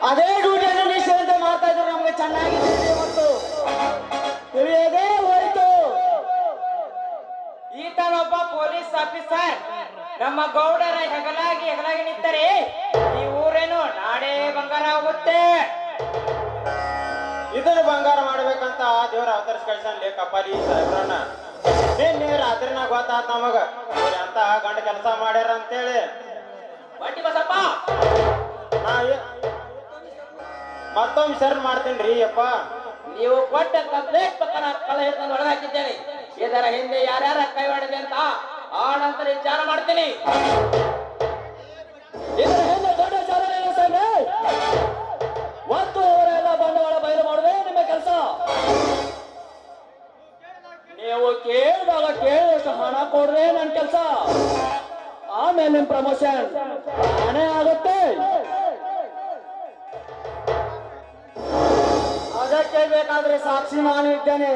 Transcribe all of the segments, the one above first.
ಅದೇ ಡ್ಯೂಟಿಯನ್ನು ನಿಶ್ಚಯಂತೆ ಮಾಡ್ತಾ ಇದ್ರು. ನಮ್ಗೆ ಚೆನ್ನಾಗಿ ಮತ್ತು ತಿಳಿಯದೇ ಹೋಯ್ತು. ಈತನೊಬ್ಬ ಪೊಲೀಸ್ ಆಫೀಸರ್. ನಮ್ಮ ಗೌಡರ ಹೆಗಲಾಗಿ ನಿಂತರೆ ಈ ಊರೇನು ನಾಡೇ ಬಂಗಾರ ಆಗುತ್ತೆ. ಇದನ್ನು ಬಂಗಾರ ಮಾಡ್ಬೇಕಂತ ದೇವ್ರ ಅವತರಿಸಿ ಕಳ್ಸನ್ ಕಪಾಲಿ ಸಾಹೇಬ್ರನ್ನ. ನಿನ್ನೆ ರಾತ್ರಿನಾಗ ಗೊತ್ತಾತ್ ನಮಗ ಅಂತ ಗಂಡ ಕೆಲಸ ಮಾಡ್ಯಾರ ಅಂತೇಳಿ. ಬಟ್ಟಿ ಬಸಪ್ಪ ಮತ್ತೊಮ್ಮೆ ಶರಣ್ ಮಾಡ್ತೀನಿ ಅಪ್ಪ. ನೀವು ಕೊಟ್ಟ ಕಂಪ್ಲೇಂಟ್ ಪಕ್ಕನ ಕಳ ಹಿಡ್ಕೊಂಡು ಒಳಗೆ ಹಾಕಿದ್ದೇನೆ. ಇದರ ಹಿಂದೆ ಯಾರ್ಯಾರ ಕೈ ಹೊಡೆದೆ ಅಂತ ಆ ನಂತರ ವಿಚಾರ ಮಾಡ್ತೀನಿ. ಇದರ ಹಿಂದೆ ದೊಡ್ಡ ಚಾಲನೆ ಸಾಹೇಬ್ರೆ. ಮತ್ತು ಅವರೆಲ್ಲ ಬಂಡವಾಳ ಬಯಲು ಮಾಡುದೇ ನಿಮ್ಮ ಕೆಲಸ. ನೀವು ಕೇಳಿದಾಗ ಕೇಳಿದಷ್ಟು ಹಣ ಕೊಡ್ರೆ ನನ್ನ ಕೆಲಸ. ಆಮೇಲೆ ನಿಮ್ ಪ್ರಮೋಷನ್ ತಾನೇ ಆಗುತ್ತೆ. ಅದಕ್ಕೆ ಬೇಕಾದ್ರೆ ಸಾಕ್ಷಿ ನಾನು ಇದ್ದೇನೆ.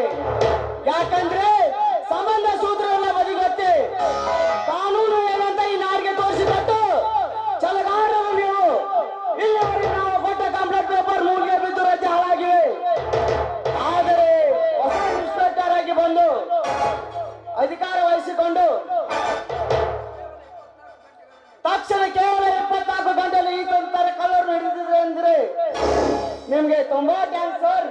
ಯಾಕಂದ್ರೆ ಸಂಬಂಧ ಸೂತ್ರ ಎಲ್ಲ ಬದಿಗತ್ತೆ. ಕಾನೂನು ಏನಂತ ಈ ನಾಡಿಗೆ ತೋರಿಸಿಕೊಟ್ಟು ಚಲಗಾರರು ನೀವು. ಇಲ್ಲಿವರೆಗೆ ನಾವು ಕೊಟ್ಟ ಕಂಪ್ಲೇಂಟ್ ಪೇಪರ್ ಮೂಲಿಗೆ ಬಿದ್ದು ರಜೆ ಹಾಳಾಗಿವೆ. ಆದರೆ ಹೊಸ ಇನ್ಸ್ಪೆಕ್ಟರ್ ಆಗಿ ಬಂದು ಅಧಿಕಾರ ವಹಿಸಿಕೊಂಡು ತಕ್ಷಣ ಕೇವಲ 24 ಗಂಟೆಯಲ್ಲಿ ಈ ತರ ಕಲ್ಲನ್ನು ಹಿಡಿದಿದೆ ಅಂದ್ರೆ ನಿಮ್ಗೆ ತುಂಬಾ ಥ್ಯಾಂಕ್ಸ್ ಸರ್.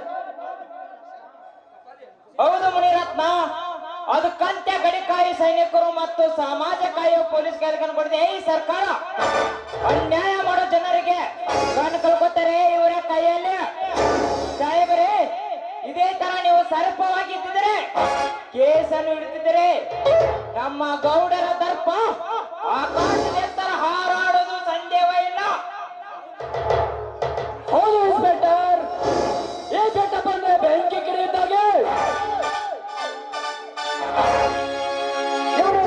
ಹೌದು ಮುನಿರತ್ನ, ಅದು ಕಂತ್ಯ ಗಡಿಕಾಯಿ ಸೈನಿಕರು ಮತ್ತು ಸಮಾಜ ಕಾಯುವ ಪೊಲೀಸ್ ಕಾರ್ಯಕ್ರಮ ಕೊಡಿದೆ ಈ ಸರ್ಕಾರ. ಅನ್ಯಾಯ ಮಾಡೋ ಜನರಿಗೆ ಕಣ್ಣು ಕಳ್ಕೊತಾರೆ ಇವರ ಕೈಯಲ್ಲಿ. ಸಾಹೇಬರೇ, ಇದೇ ತರ ನೀವು ಸರ್ಪವಾಗಿದ್ದಿದ್ರೆ ಕೇಸನ್ನು ಹಿಡಿದಿದ್ದರೆ ನಮ್ಮ ಗೌಡರ ದರ್ಪ ಆಕಾಶದ ಎತ್ತರ ಹಾರಾಡೋದು ಸಂದೇಹ ಇಲ್ಲ. ಹೌದು ಇನ್ಸ್ಪೆಕ್ಟರ್, ಈ ಬೆಟ್ಟ ಬಂದ್ರೆ ಬೆಂಕಿ ಕಿರಿಯಿದ್ದಾಗೆ ಇವರು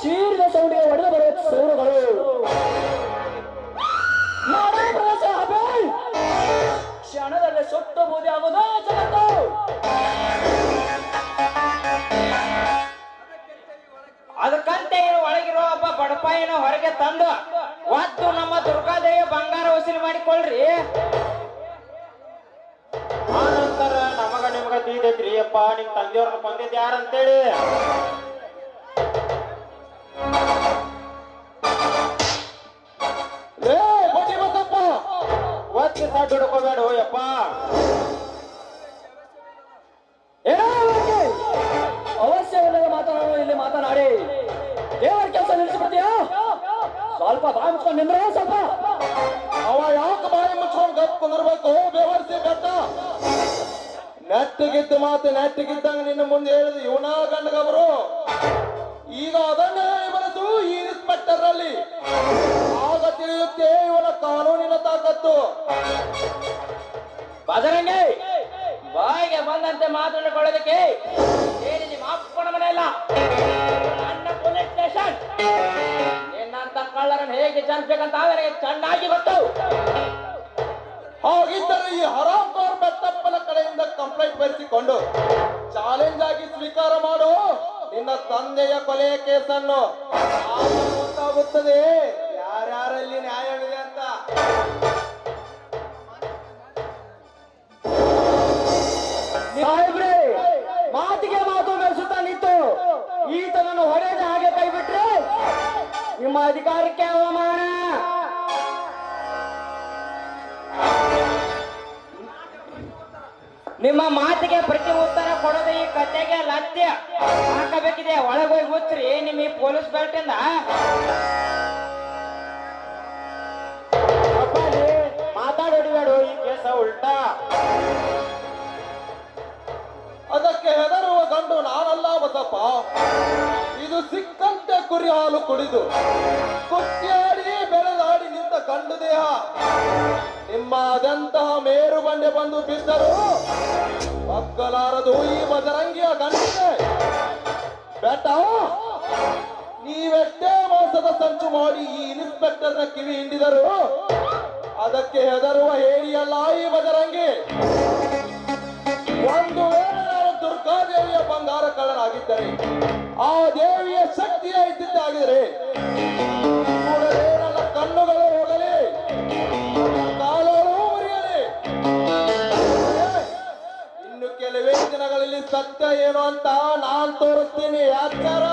ಚೀರಿದ ಸೌಂಡಿಗೆ ಹೊಡೆದು ಬರುವ ಸೂರುಗಳು ಕ್ಷಣದಲ್ಲಿ ಸುಟ್ಟು ಬೂದಿ ಆಗೋದು ಜಗತ್ತು. ಅದಕ್ಕಂತೆ ಒಳಗಿರುವ ಒಬ್ಬ ಬಡಪಾಯಿನ ಹೊರಗೆ ತಂದು ಒತ್ತು ನಮ್ಮ ದುರ್ಗಾದೇವಿ ಬಂಗಾರ ವಸೂಲಿ ಮಾಡಿಕೊಳ್ಳ್ರಿ. ಆ ನಂತರ ನಮಗ ನಿಮಗ ತಿಳಿದೈತ್ರಿ ಅಪ್ಪ, ನಿಮ್ ತಂದೆಯವ್ರನ್ನ ಕೊಂದಿದ್ ಯಾರಂತೇಳಿ. ಒತ್ತಿ ಸಾಟ್ ಹಿಡ್ಕೋಬೇಡ ಹೋಯಪ್ಪ. ಅವಶ್ಯವಿಲ್ಲದ ಮಾತನಾಡೋ ಇಲ್ಲಿ ಮಾತನಾಡಿ ದೇವರ ಕೆಲಸ ನಿಲ್ಲಿಸ್ಬಿಡ್ತೀಯಾ? ಸ್ವಲ್ಪ ಬಾಯಿ ಮುಚ್ಕೊಂಡು ನಿಂದ್ರೆ ಸ್ವಲ್ಪ. ಅವ ಯಾಕೆ ಬಾಯಿ ಮುಚ್ಕೊಂಡು ಗಪ್ ಕುಂದಿರ್ಬೇಕು? ಬೇವರ್ಸಿ ಬೆಟ್ಟ ನೆಟ್ಟಿಗಿದ್ದು ಮಾತು ನೆಟ್ಟಿಗಿದ್ದಂಗ ನಿನ್ನ ಮುಂದೆ ಹೇಳಿದ ಇವನ ಗಂಡಗವರು. ಈಗ ಅದನ್ನೇ ಬರೆದು ಈ ಇನ್ಸ್ಪೆಕ್ಟರ್ ಅಲ್ಲಿ ಆಗ ತಿಳಿಯುತ್ತೆ ಇವನ ಕಾನೂನಿನ ತಾಕತ್ತು. ಬದರಂಗಿ ಬಾಯಿಗೆ ಬಂದಂತೆ ಮಾತನಾಡಿಕೊಳ್ಳೋದಕ್ಕೆ ಹೇಳಿ ನಿಮ್ಮ ಅಪ್ಪನ ಮನೆ ಇಲ್ಲ, ನನ್ನ ಪೊಲೀಸ್ ಸ್ಟೇಷನ್. ನಿನ್ನಂತ ಕಳ್ಳರನ್ನು ಹೇಗೆ ಜನಿಸ್ಬೇಕಂತ ಅವರಿಗೆ ಚೆನ್ನಾಗಿ ಗೊತ್ತು. ಹಾಗಿದ್ದರೆ ಈ ಹರಾಮ್ಖೋರ್ ಬೆಟ್ಟಪ್ಪನ ಕಡೆಯಿಂದ ಕಂಪ್ಲೇಂಟ್ ಬರೆಸಿಕೊಂಡು ಚಾಲೆಂಜ್ ಆಗಿ ಸ್ವೀಕಾರ ಮಾಡು ನಿನ್ನ ತಂದೆಯ ಕೊಲೆಯ ಕೇಸನ್ನು. ಗೊತ್ತಾಗುತ್ತದೆ ಯಾರ್ಯಾರಲ್ಲಿ ನ್ಯಾಯವಿದೆ ಅಂತ. ಸಾಹೇಬ್ರೆ, ಮಾತಿಗೆ ಮಾತು ಬೆಳೆಸುತ್ತಾ ನಿಂತು ಈತನನ್ನು ಹೊಡೆದ ಹಾಗೆ ಕೈ ಬಿಟ್ರೆ ನಿಮ್ಮ ಅಧಿಕಾರಕ್ಕೆ ಅವಮಾನ. ನಿಮ್ಮ ಮಾತಿಗೆ ಪ್ರತಿ ಉತ್ತರ ಕೊಡೋದು ಈ ಕತೆಗೆ ಲತ್ಯ ಹಾಕಬೇಕಿದೆ. ಒಳಗೋಗಿ ಹುಚ್ಚ್ರಿ ನಿಮ್ಮ ಈ ಪೊಲೀಸ್ ಬೆಲ್ಟ್ ಇಂದ. ಮಾತಾಡೋಡಿಬೇಡು, ಈ ಕೇಸ ಉಲ್ಟಾ. ಅದಕ್ಕೆ ಹೆದರುವ ಗಂಡು ನಾನಲ್ಲ ಬಸಪ್ಪ. ಇದು ಸಿಕ್ಕಂತೆ ಕುರಿ ಹಾಲು ಕುಡಿದು ಕುಟ್ಟಿಯಾಡಿ ಬೆಳೆದಾಡಿ ನಿಂತ ಗಂಡು ದೇಹ. ನಿಮ್ಮದಂತಹ ಮೇರು ಬಂಡೆ ಬಂದು ಬಿದ್ದರು ಬಗ್ಗಲಾರದು ಈ ಬಜರಂಗಿಯ ಗಂಡಿಗೆ. ಬೆಟ್ಟ ನೀವೆಷ್ಟೇ ಮೋಸದ ಸಂಚು ಮಾಡಿ ಈ ಇನ್ಸ್ಪೆಕ್ಟರ್ನ ಕಿವಿ ಹಿಂಡಿದರು ಅದಕ್ಕೆ ಹೆದರುವ ಹೇಳಿಯಲ್ಲ ಈ ಬಜರಂಗಿ. ಒಂದು ವೇಳೆ ನಾನು ದುರ್ಗಾದೇವಿಯ ಬಂಗಾರ ಕಳ್ಳನಾಗಿದ್ದರೆ, ಆ ದೇವಿಯ ಶಕ್ತಿಯ ಇದ್ದಿದ್ದಾಗಿದ್ರೆ ಕೂಡಲೇ ನನ್ನ ಕಣ್ಣುಗಳು ಹೋಗಲಿ. ಏನು ಅಂತ ನಾನ್ ತೋರಿಸ್ತೀನಿ ಯಾಚಾರ.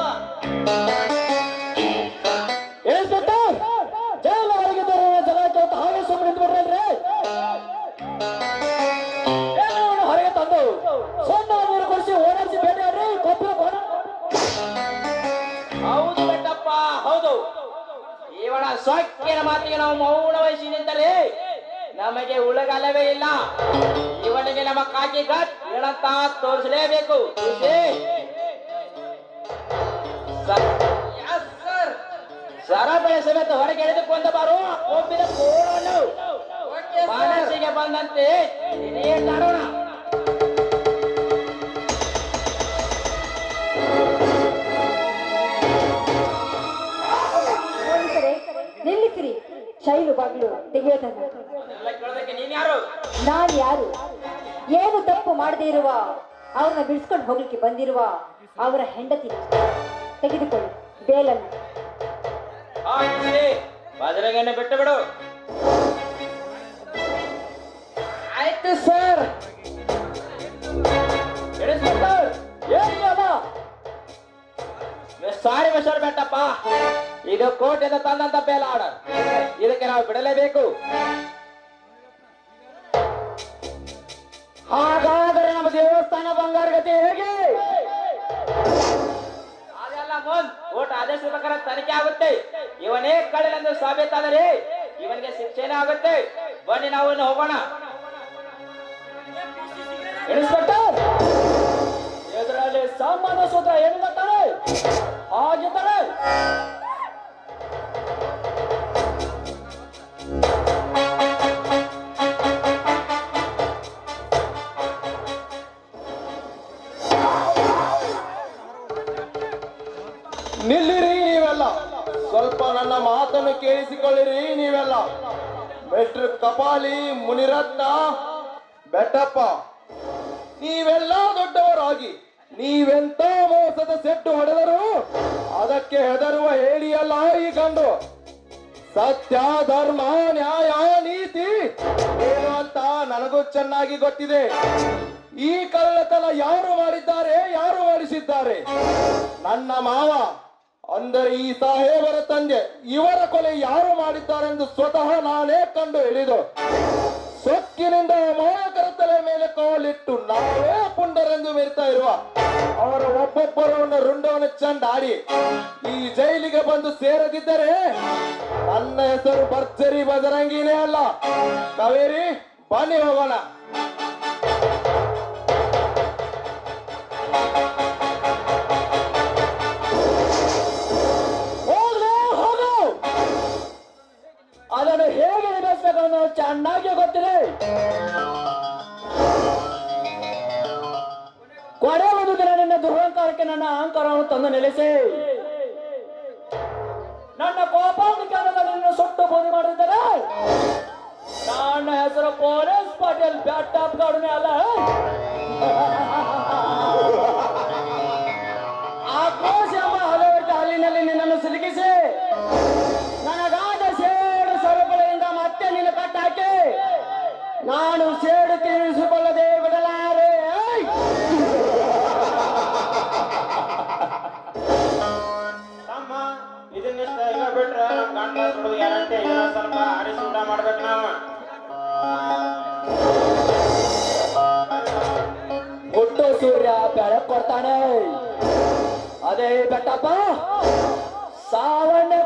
ಇನ್ಸ್ಪೆಕ್ಟರ್, ಜೈಲ ಹೊರಗಿದ್ದರೆ ಜಗಕ್ಕೆ ಹಾಗೆ ಸುಮ್ಮನೆ ನಿಂತ್ಬಿಡ್ರಲ್ರಿ. ಹೊರಗೆ ತಂದು ಸಣ್ಣ ನೀರು ಕೊಡಿಸಿ ಓಡಾಡಿಸಿ ಬೇಟೆಯಾಡ್ರಿ ಕೊಪ್ಪಳ ಕೊಡ. ಹೌದು ಬೆಟ್ಟಪ್ಪ, ಹೌದು. ಇವನ ಸೊಕ್ಕಿನ ಮಾತಿಗೆ ನಾವು ಮೌನ ವಹಿಸಿ ನಿಂತರೆ ನಮಗೆ ಉಳಗಾಲವೇ ಇಲ್ಲ. ಇವನಿಗೆ ನಮ್ಮ ಕಾಕಿ ಗಟ್ ಏನಂತ ತೋರಿಸಲೇಬೇಕು. ಸರ ಬೆಳೆ ಸಮೇತ ಹೊರಗೆ ಎಳೆದುಕೊಂಡ ಬಾರು ಒಬ್ಬಿನ ಕೋಣನು ಮನಸ್ಸಿಗೆ ಬಂದಂತೆ ತಾಡೋಣ. ನಿಲ್ಲಿಸಿರಿ. ಶೈಲು ಬಾಗಿಲು ತೆಗೆಯೋದನ್ನ. ಕೇಳೋದಕ್ಕೆ ನೀನ್ ಯಾರು? ನಾನು ಯಾರು? ಏನು ತಪ್ಪು ಮಾಡದೇ ಇರುವ ಅವ್ರನ್ನ ಬಿಡಿಸ್ಕೊಂಡು ಹೋಗ್ಲಿಕ್ಕೆ ಬಂದಿರುವ ಅವರ ಹೆಂಡತಿ. ತೆಗೆದುಕೊಳ್ಳಿ ಬೇಲನ್ನು. ಬದಲಾಗೇನೆ ಬಿಟ್ಟು ಬಿಡು. ಆಯ್ತು ಸರ್. ಸಾರಿ ಮಿಸ್ಟರ್ ಬೆಟ್ಟಪ್ಪ, ಇದು ಕೋಟೆಯಿಂದ ತಂದಂತ ಬೇಲ ಆರ್ಡರ್. ಇದಕ್ಕೆ ನಾವು ಬಿಡಲೇಬೇಕು. ಹಾಗಾದರೆ ನಮ್ಮ ದೇವಸ್ಥಾನ ಬಂಗಾರ ಗತಿ ಹೇಗೆ? ಅದೆಲ್ಲ ಮುಂದ್ ಕೋರ್ಟ್ ಆದೇಶದ ಪ್ರಕಾರ ತನಿಖೆ ಆಗುತ್ತೆ. ಇವನೇ ಕಳ್ಳನೆಂದು ಸಾಬೀತಾದರೆ ಇವನಿಗೆ ಶಿಕ್ಷೆನೇ ಆಗುತ್ತೆ. ಬನ್ನಿ ನಾವು ಇನ್ನು ಹೋಗೋಣ. ಇನ್ಸ್ಪೆಕ್ಟರ್, ಇದರಲ್ಲಿ ಸಾಮಾನ್ಯ ಸೂತ್ರ ಏನು ಗೊತ್ತಾನೆ? ಹಾಗಿದ್ದಾನೆ ನಿಲ್ಲಿರಿ ನೀವೆಲ್ಲ, ಸ್ವಲ್ಪ ನನ್ನ ಮಾತನ್ನು ಕೇಳಿಸಿಕೊಳ್ಳಿರಿ ನೀವೆಲ್ಲ. ಮಿಸ್ಟರ್ ಕಪಾಲಿ, ಮುನಿರತ್ನ, ಬೆಟ್ಟಪ್ಪ, ನೀವೆಲ್ಲ ದೊಡ್ಡವರಾಗಿ ನೀವೆಂತ ಮೋಸದ ಸೆಟ್ಟು ಹೊಡೆದರು ಅದಕ್ಕೆ ಹೆದರುವ ಹೇಳಿಯಲ್ಲ ಈ ಗಂಡು. ಸತ್ಯ, ಧರ್ಮ, ನ್ಯಾಯ, ನೀತಿ ಏನು ಅಂತ ನನಗೂ ಚೆನ್ನಾಗಿ ಗೊತ್ತಿದೆ. ಈ ಕಳ್ಳತನ ಯಾರು ಮಾಡಿದ್ದಾರೆ, ಯಾರು ಮಾಡಿಸಿದ್ದಾರೆ? ನನ್ನ ಮಾವ ಅಂದರೆ ಈ ಸಾಹೇಬರ ತಂದೆ. ಇವರ ಕೊಲೆ ಯಾರು ಮಾಡಿದ್ದಾರೆಂದು ಸ್ವತಃ ನಾನೇ ಕಂಡು ಹಿಡಿದು ಸೊಕ್ಕಿನಿಂದ ಮಾಯಕರ ತಲೆ ಮೇಲೆ ಕಾಲಿಟ್ಟು ನಾವೇ ಪುಂಡರೆಂದು ಮೆರಿತಾ ಇರುವ ಅವರ ಒಬ್ಬೊಬ್ಬರನ್ನು ರುಂಡವನ್ನು ಚಂಡಾಡಿ ಈ ಜೈಲಿಗೆ ಬಂದು ಸೇರದಿದ್ದರೆ ನನ್ನ ಹೆಸರು ಭರ್ಜರಿ ಬಜರಂಗಿನೇ ಅಲ್ಲ. ಕಾವೇರಿ, ಬನ್ನಿ ಹೋಗೋಣ. ಅದನ್ನು ಹೇಗೆ ನಿಭಾಯಿಸಬೇಕನ್ನು ಚೆನ್ನಾಗಿ ಗೊತ್ತಿದೆ. ಕೊನೆ ಒಂದು ದಿನ ನಿನ್ನ ದುರಹಂಕಾರಕ್ಕೆ ನನ್ನ ಅಹಂಕಾರವನ್ನು ತಂದು ನಿಲ್ಲಿಸಿ ನನ್ನ ಕೋಪಾಧಿಕಾರದಲ್ಲಿ ಸುಟ್ಟು ಬೂದಿ ಮಾಡಿದ್ದಾರೆ. ನನ್ನ ಹೆಸರು ಪೊಲೀಸ್ ಪಾಟೀಲ್ ಬ್ಯಾಟಾಪ್ ಗೌಡನೇ ಅಲ್ಲ. ಆಕ್ರೋಶ ಎಂಬ ಹಲವು ಹಾಲಿನಲ್ಲಿ ನಿನ್ನನ್ನು ಸಿಲುಕಿಸಿ ನನಗಾದ ಸೇಡು ಸರಪಳಿಯಿಂದ ಮತ್ತೆ ನಿನ್ನ ಕಟ್ಟಾಕಿ ನಾನು ಸೇಡು ತೀರಿಸಿಕೊಳ್ಳದೆ ಬಿಡಲಾರೆ. ತಮ್ಮ ಇದನ್ನಿಷ್ಟ ಈಗ ಬಿಟ್ರೆ ನಮ್ ಗಂಡ ಸುಡು ಗ್ಯಾರಂಟಿ. ಇದನ್ನ ಸ್ವಲ್ಪ ಆಡಿಸಿ ಊಟ ಮಾಡ್ಬೇಕು ನಾವು. ಹುಟ್ಟು ಸೂರ್ಯ ಬೆಳಕು ಕೊಡ್ತಾನೆ. ಅದೇ ಬೆಟ್ಟಪ್ಪ ಸಾವನ್ನೇ